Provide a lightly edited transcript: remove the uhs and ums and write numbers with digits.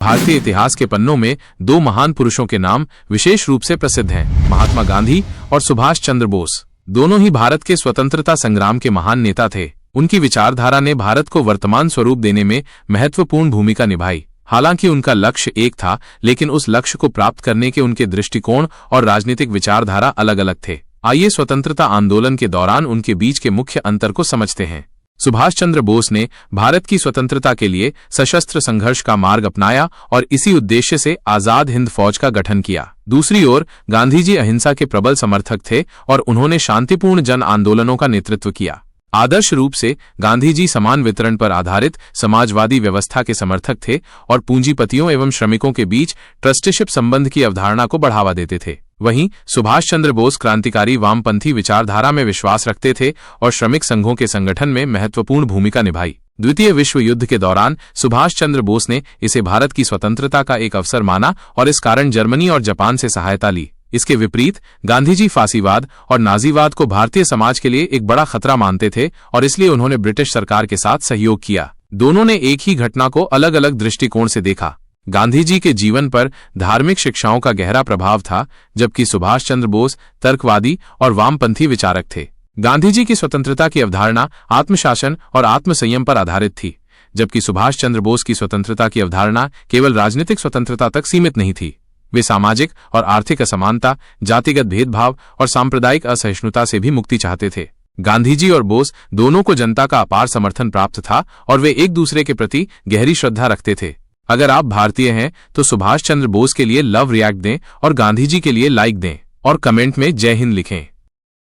भारतीय इतिहास के पन्नों में दो महान पुरुषों के नाम विशेष रूप से प्रसिद्ध हैं, महात्मा गांधी और सुभाष चंद्र बोस। दोनों ही भारत के स्वतंत्रता संग्राम के महान नेता थे। उनकी विचारधारा ने भारत को वर्तमान स्वरूप देने में महत्वपूर्ण भूमिका निभाई। हालांकि उनका लक्ष्य एक था, लेकिन उस लक्ष्य को प्राप्त करने के उनके दृष्टिकोण और राजनीतिक विचारधारा अलग अलग थे। आइए स्वतंत्रता आंदोलन के दौरान उनके बीच के मुख्य अंतर को समझते हैं। सुभाष चंद्र बोस ने भारत की स्वतंत्रता के लिए सशस्त्र संघर्ष का मार्ग अपनाया और इसी उद्देश्य से आजाद हिंद फौज का गठन किया। दूसरी ओर गांधी जी अहिंसा के प्रबल समर्थक थे और उन्होंने शांतिपूर्ण जन आंदोलनों का नेतृत्व किया। आदर्श रूप से गांधी जी समान वितरण पर आधारित समाजवादी व्यवस्था के समर्थक थे और पूंजीपतियों एवं श्रमिकों के बीच ट्रस्टीशिप संबंध की अवधारणा को बढ़ावा देते थे। वहीं सुभाष चंद्र बोस क्रांतिकारी वामपंथी विचारधारा में विश्वास रखते थे और श्रमिक संघों के संगठन में महत्वपूर्ण भूमिका निभाई। द्वितीय विश्व युद्ध के दौरान सुभाष चंद्र बोस ने इसे भारत की स्वतंत्रता का एक अवसर माना और इस कारण जर्मनी और जापान से सहायता ली। इसके विपरीत गांधी जी फांसीवाद और नाजीवाद को भारतीय समाज के लिए एक बड़ा खतरा मानते थे और इसलिए उन्होंने ब्रिटिश सरकार के साथ सहयोग किया। दोनों ने एक ही घटना को अलग अलग दृष्टिकोण से देखा। गांधी जी के जीवन पर धार्मिक शिक्षाओं का गहरा प्रभाव था, जबकि सुभाष चंद्र बोस तर्कवादी और वामपंथी विचारक थे। गांधी जी की स्वतंत्रता की अवधारणा आत्मशासन और आत्मसंयम पर आधारित थी, जबकि सुभाष चंद्र बोस की स्वतंत्रता की अवधारणा केवल राजनीतिक स्वतंत्रता तक सीमित नहीं थी। वे सामाजिक और आर्थिक असमानता, जातिगत भेदभाव और सांप्रदायिक असहिष्णुता से भी मुक्ति चाहते थे। गांधी जी और बोस दोनों को जनता का अपार समर्थन प्राप्त था और वे एक दूसरे के प्रति गहरी श्रद्धा रखते थे। अगर आप भारतीय हैं तो सुभाष चंद्र बोस के लिए लव रिएक्ट दें और गांधी जी के लिए लाइक दें और कमेंट में जय हिंद लिखें।